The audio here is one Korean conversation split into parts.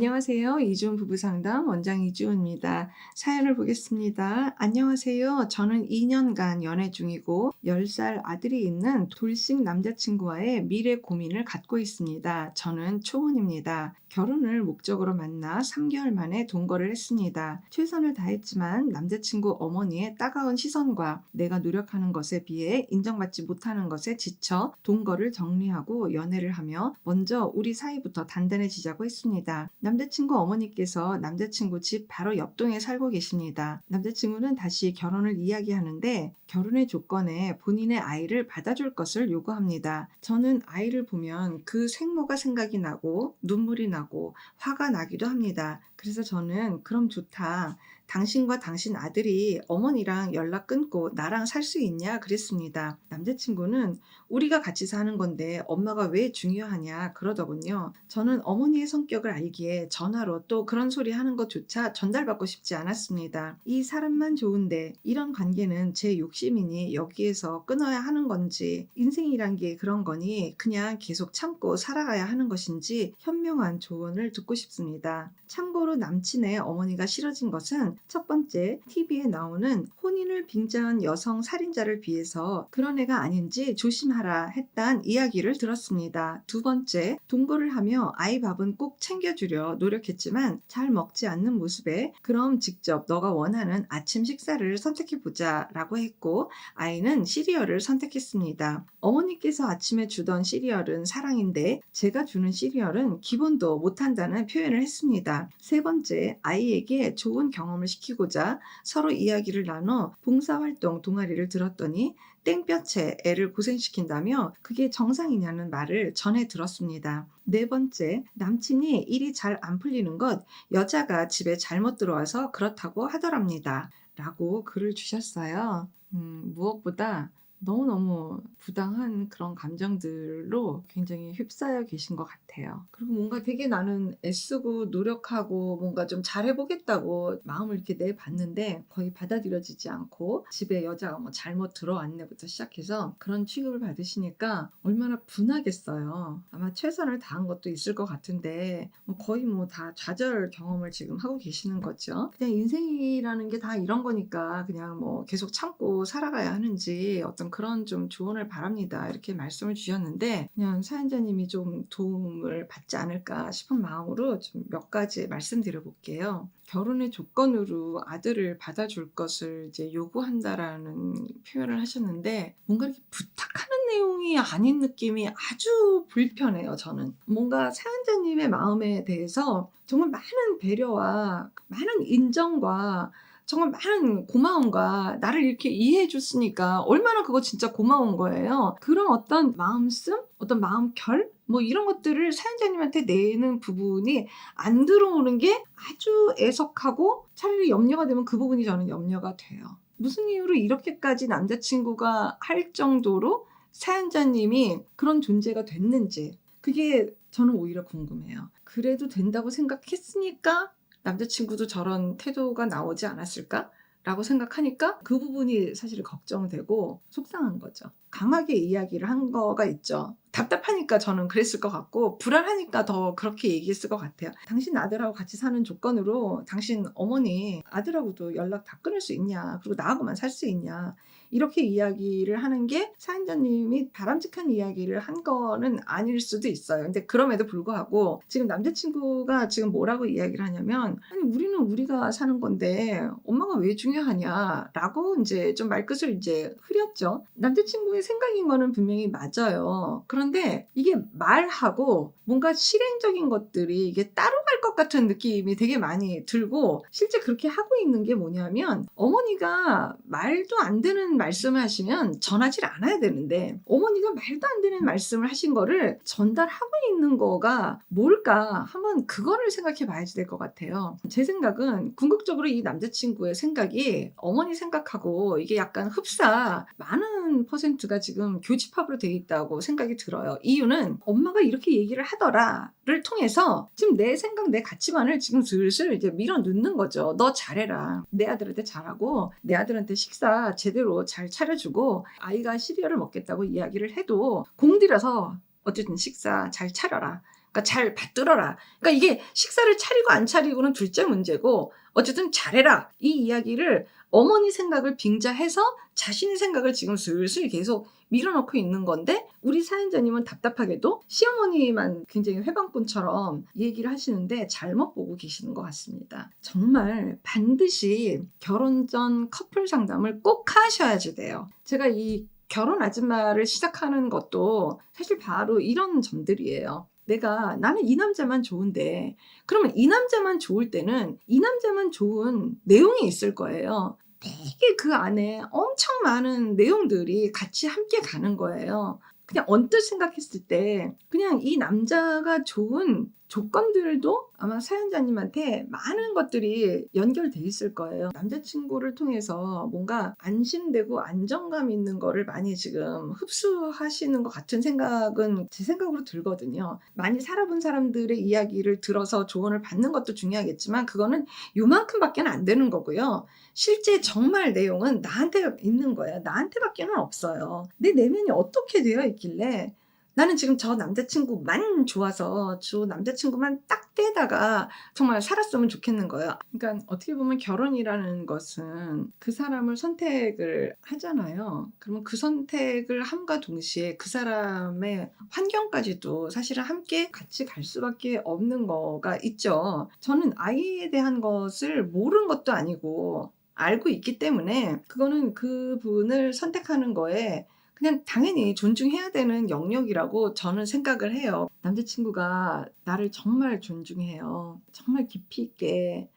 안녕하세요. 이주은 부부상담 원장 이주은입니다. 사연을 보겠습니다. 안녕하세요. 저는 2년간 연애 중이고 10살 아들이 있는 돌싱 남자친구와의 미래 고민을 갖고 있습니다. 저는 초혼입니다. 결혼을 목적으로 만나 3개월 만에 동거를 했습니다. 최선을 다했지만 남자친구 어머니의 따가운 시선과 내가 노력하는 것에 비해 인정받지 못하는 것에 지쳐 동거를 정리하고 연애를 하며 먼저 우리 사이부터 단단해지자고 했습니다. 남자친구 어머니께서 남자친구 집 바로 옆동에 살고 계십니다. 남자친구는 다시 결혼을 이야기하는데 결혼의 조건에 본인의 아이를 받아줄 것을 요구합니다. 저는 아이를 보면 그 생모가 생각이 나고 눈물이 나고 화가 나기도 합니다. 그래서 저는 그럼 좋다. 당신과 당신 아들이 어머니랑 연락 끊고 나랑 살 수 있냐 그랬습니다. 남자친구는 우리가 같이 사는 건데 엄마가 왜 중요하냐 그러더군요. 저는 어머니의 성격을 알기에 전화로 또 그런 소리 하는 것조차 전달받고 싶지 않았습니다. 이 사람만 좋은데 이런 관계는 제 욕심이니 여기에서 끊어야 하는 건지 인생이란 게 그런 거니 그냥 계속 참고 살아가야 하는 것인지 현명한 조언을 듣고 싶습니다. 참고로 남친의 어머니가 싫어진 것은 첫 번째, TV에 나오는 혼인을 빙자한 여성 살인자를 비해서 그런 애가 아닌지 조심하라 했단 이야기를 들었습니다. 두 번째, 동거를 하며 아이 밥은 꼭 챙겨주려 노력했지만 잘 먹지 않는 모습에 그럼 직접 너가 원하는 아침 식사를 선택해보자 라고 했고 아이는 시리얼을 선택했습니다. 어머니께서 아침에 주던 시리얼은 사랑인데 제가 주는 시리얼은 기본도 못한다는 표현을 했습니다. 세 번째, 아이에게 좋은 경험을 시키고자 서로 이야기를 나눠 봉사활동 동아리를 들었더니 땡볕에 애를 고생시킨다며 그게 정상이냐는 말을 전해 들었습니다. 네 번째, 남친이 일이 잘 안 풀리는 것 여자가 집에 잘못 들어와서 그렇다고 하더랍니다. 라고 글을 주셨어요. 무엇보다 너무너무 부당한 그런 감정들로 굉장히 휩싸여 계신 것 같아요. 그리고 뭔가 되게 나는 애쓰고 노력하고 뭔가 좀 잘해보겠다고 마음을 이렇게 내봤는데 거의 받아들여지지 않고 집에 여자가 뭐 잘못 들어왔네부터 시작해서 그런 취급을 받으시니까 얼마나 분하겠어요. 아마 최선을 다한 것도 있을 것 같은데 거의 뭐 다 좌절 경험을 지금 하고 계시는 거죠. 그냥 인생이라는 게 다 이런 거니까 그냥 뭐 계속 참고 살아가야 하는지 어떤 그런 좀 조언을 바랍니다. 이렇게 말씀을 주셨는데 그냥 사연자님이 좀 도움을 받지 않을까 싶은 마음으로 좀 몇 가지 말씀드려 볼게요. 결혼의 조건으로 아들을 받아줄 것을 이제 요구한다라는 표현을 하셨는데 뭔가 이렇게 부탁하는 내용이 아닌 느낌이 아주 불편해요. 저는 뭔가 사연자님의 마음에 대해서 정말 많은 배려와 많은 인정과 정말 많은 고마움과 나를 이렇게 이해해 줬으니까 얼마나 그거 진짜 고마운 거예요. 그런 어떤 마음씀, 어떤 마음결 뭐 이런 것들을 사연자님한테 내는 부분이 안 들어오는 게 아주 애석하고 차라리 염려가 되면 그 부분이 저는 염려가 돼요. 무슨 이유로 이렇게까지 남자친구가 할 정도로 사연자님이 그런 존재가 됐는지 그게 저는 오히려 궁금해요. 그래도 된다고 생각했으니까 남자친구도 저런 태도가 나오지 않았을까? 라고 생각하니까 그 부분이 사실 걱정되고 속상한 거죠. 강하게 이야기를 한 거가 있죠. 답답하니까 저는 그랬을 것 같고 불안하니까 더 그렇게 얘기했을 것 같아요. 당신 아들하고 같이 사는 조건으로 당신 어머니 아들하고도 연락 다 끊을 수 있냐? 그리고 나하고만 살 수 있냐? 이렇게 이야기를 하는 게 사연자님이 바람직한 이야기를 한 거는 아닐 수도 있어요. 근데 그럼에도 불구하고 지금 남자친구가 지금 뭐라고 이야기를 하냐면 아니 우리는 우리가 사는 건데 엄마가 왜 중요하냐라고 이제 좀 말끝을 이제 흐렸죠. 남자친구의 생각인 거는 분명히 맞아요. 그런데 이게 말하고 뭔가 실행적인 것들이 이게 따로 갈 것 같은 느낌이 되게 많이 들고 실제 그렇게 하고 있는 게 뭐냐면 어머니가 말도 안 되는 말씀을 하시면 전하지 않아야 되는데 어머니가 말도 안 되는 말씀을 하신 거를 전달하고 있는 거가 뭘까 한번 그거를 생각해 봐야지 될 것 같아요. 제 생각은 궁극적으로 이 남자친구의 생각이 어머니 생각하고 이게 약간 흡사 많은 퍼센트가 지금 교집합으로 되어 있다고 생각이 들어요. 이유는 엄마가 이렇게 얘기를 하더라를 통해서 지금 내 생각 내 가치관을 지금 슬슬 이제 밀어 넣는 거죠. 너 잘해라. 내 아들한테 잘하고 내 아들한테 식사 제대로 잘 차려주고 아이가 시리얼을 먹겠다고 이야기를 해도 공들여서 어쨌든 식사 잘 차려라. 그러니까 잘 받들어라. 그러니까 이게 식사를 차리고 안 차리고는 둘째 문제고 어쨌든 잘해라. 이 이야기를 어머니 생각을 빙자해서 자신의 생각을 지금 슬슬 계속 밀어넣고 있는 건데 우리 사연자님은 답답하게도 시어머니만 굉장히 회방꾼처럼 얘기를 하시는데 잘못 보고 계시는 것 같습니다. 정말 반드시 결혼 전 커플 상담을 꼭 하셔야지 돼요. 제가 이 결혼 아줌마를 시작하는 것도 사실 바로 이런 점들이에요. 나는 이 남자만 좋은데 그러면 이 남자만 좋을 때는 이 남자만 좋은 내용이 있을 거예요. 되게 그 안에 엄청 많은 내용들이 같이 함께 가는 거예요. 그냥 언뜻 생각했을 때 그냥 이 남자가 좋은 조건들도 아마 사연자님한테 많은 것들이 연결돼 있을 거예요. 남자친구를 통해서 뭔가 안심되고 안정감 있는 거를 많이 지금 흡수하시는 것 같은 생각은 제 생각으로 들거든요. 많이 살아본 사람들의 이야기를 들어서 조언을 받는 것도 중요하겠지만 그거는 요만큼밖에 안 되는 거고요. 실제 정말 내용은 나한테 있는 거예요. 나한테밖에는 없어요. 내 내면이 어떻게 되어 있길래 나는 지금 저 남자친구만 좋아서 저 남자친구만 딱 떼다가 정말 살았으면 좋겠는 거예요. 그러니까 어떻게 보면 결혼이라는 것은 그 사람을 선택을 하잖아요. 그러면 그 선택을 함과 동시에 그 사람의 환경까지도 사실은 함께 같이 갈 수밖에 없는 거가 있죠. 저는 아이에 대한 것을 모르는 것도 아니고 알고 있기 때문에 그거는 그분을 선택하는 거에 그냥 당연히 존중해야 되는 영역이라고 저는 생각을 해요. 남자친구가 나를 정말 존중해요. 정말 깊이 있게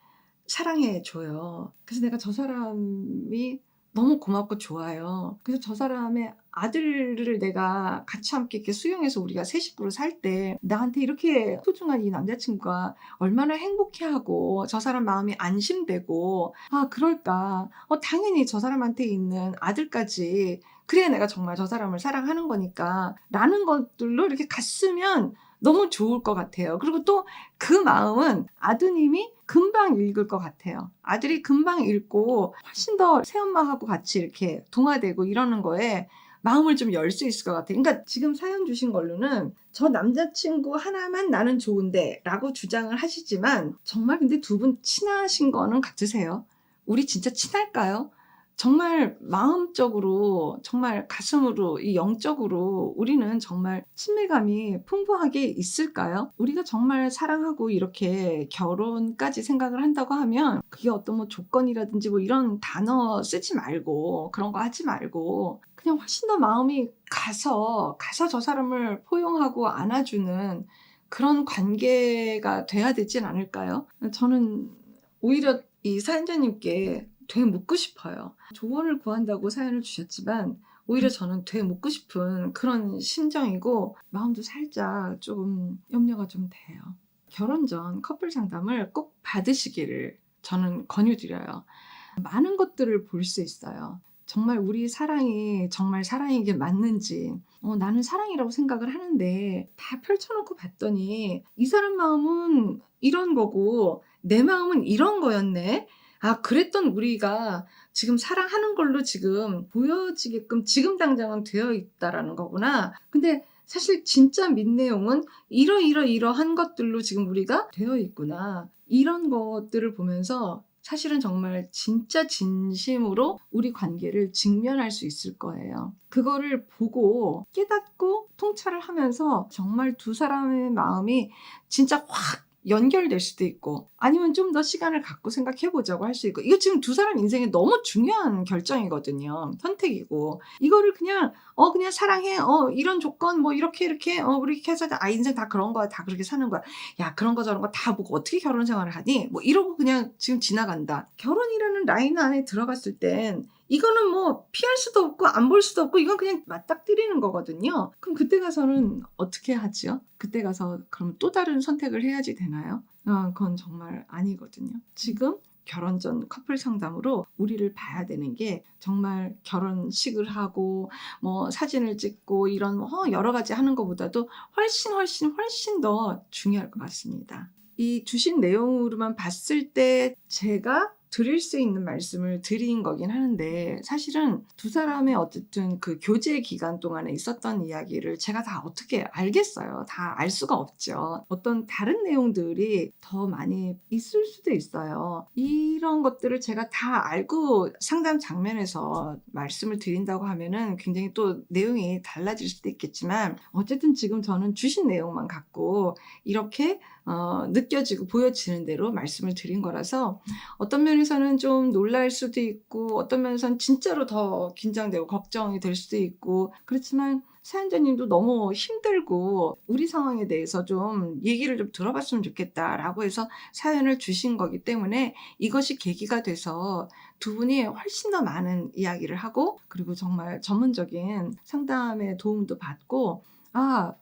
사랑해줘요. 그래서 내가 저 사람이 너무 고맙고 좋아요. 그래서 저 사람의 아들을 내가 같이 함께 이렇게 수용해서 우리가 세 식구로 살 때 나한테 이렇게 소중한 이 남자친구가 얼마나 행복해하고 저 사람 마음이 안심되고 그럴까. 당연히 저 사람한테 있는 아들까지 그래야 내가 정말 저 사람을 사랑하는 거니까 라는 것들로 이렇게 갔으면 너무 좋을 것 같아요. 그리고 또 그 마음은 아드님이 금방 읽을 것 같아요. 아들이 금방 읽고 훨씬 더 새엄마하고 같이 이렇게 동화되고 이러는 거에 마음을 좀 열 수 있을 것 같아요. 그러니까 지금 사연 주신 걸로는 저 남자친구 하나만 나는 좋은데 라고 주장을 하시지만 정말 근데 두 분 친하신 거는 같으세요? 우리 진짜 친할까요? 정말 마음적으로 정말 가슴으로 이 영적으로 우리는 정말 친밀감이 풍부하게 있을까요? 우리가 정말 사랑하고 이렇게 결혼까지 생각을 한다고 하면 그게 어떤 뭐 조건이라든지 뭐 이런 단어 쓰지 말고 그런 거 하지 말고 그냥 훨씬 더 마음이 가서 저 사람을 포용하고 안아주는 그런 관계가 돼야 되진 않을까요? 저는 오히려 이 사연자님께 되게 묻고 싶어요. 조언을 구한다고 사연을 주셨지만 오히려 저는 되게 묻고 싶은 그런 심정이고 마음도 살짝 조금 염려가 좀 돼요. 결혼 전 커플 상담을 꼭 받으시기를 저는 권유드려요. 많은 것들을 볼 수 있어요. 정말 우리 사랑이 정말 사랑이게 맞는지 나는 사랑이라고 생각을 하는데 다 펼쳐놓고 봤더니 이 사람 마음은 이런 거고 내 마음은 이런 거였네. 그랬던 우리가 지금 사랑하는 걸로 지금 보여지게끔 지금 당장은 되어 있다라는 거구나. 근데 사실 진짜 밑내용은 이러한 것들로 지금 우리가 되어 있구나. 이런 것들을 보면서 사실은 정말 진짜 진심으로 우리 관계를 직면할 수 있을 거예요. 그거를 보고 깨닫고 통찰을 하면서 정말 두 사람의 마음이 진짜 확 연결될 수도 있고 아니면 좀 더 시간을 갖고 생각해 보자고 할 수 있고 이거 지금 두 사람 인생에 너무 중요한 결정이거든요. 선택이고 이거를 그냥 사랑해 이런 조건 뭐 이렇게 우리 이렇게 해서 인생 다 그런 거야. 다 그렇게 사는 거야. 야 그런 거 저런 거 다 보고 어떻게 결혼 생활을 하니? 뭐 이러고 그냥 지금 지나간다. 결혼이라는 라인 안에 들어갔을 땐 이거는 뭐 피할 수도 없고 안 볼 수도 없고 이건 그냥 맞닥뜨리는 거거든요. 그럼 그때 가서는 어떻게 하지요? 그때 가서 그럼 또 다른 선택을 해야지 되나요? 그건 정말 아니거든요. 지금 결혼 전 커플 상담으로 우리를 봐야 되는 게 정말 결혼식을 하고 뭐 사진을 찍고 이런 여러 가지 하는 것보다도 훨씬 더 중요할 것 같습니다. 이 주신 내용으로만 봤을 때 제가 드릴 수 있는 말씀을 드린 거긴 하는데 사실은 두 사람의 어쨌든 그 교제 기간 동안에 있었던 이야기를 제가 다 어떻게 알겠어요. 다 알 수가 없죠. 어떤 다른 내용들이 더 많이 있을 수도 있어요. 이런 것들을 제가 다 알고 상담 장면에서 말씀을 드린다고 하면은 굉장히 또 내용이 달라질 수도 있겠지만 어쨌든 지금 저는 주신 내용만 갖고 이렇게 느껴지고 보여지는 대로 말씀을 드린 거라서 어떤 면에서는 좀 놀랄 수도 있고 어떤 면에서는 진짜로 더 긴장되고 걱정이 될 수도 있고 그렇지만 사연자님도 너무 힘들고 우리 상황에 대해서 좀 얘기를 좀 들어봤으면 좋겠다라고 해서 사연을 주신 거기 때문에 이것이 계기가 돼서 두 분이 훨씬 더 많은 이야기를 하고 그리고 정말 전문적인 상담의 도움도 받고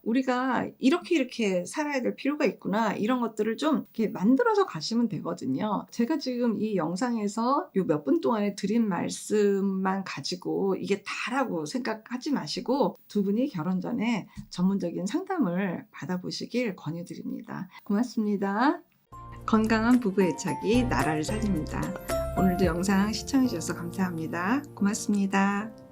우리가 이렇게 살아야 될 필요가 있구나. 이런 것들을 좀 이렇게 만들어서 가시면 되거든요. 제가 지금 이 영상에서 요 몇 분 동안에 드린 말씀만 가지고 이게 다라고 생각하지 마시고 두 분이 결혼 전에 전문적인 상담을 받아보시길 권유드립니다. 고맙습니다. 건강한 부부 애착이 나라를 살립니다. 오늘도 영상 시청해 주셔서 감사합니다. 고맙습니다.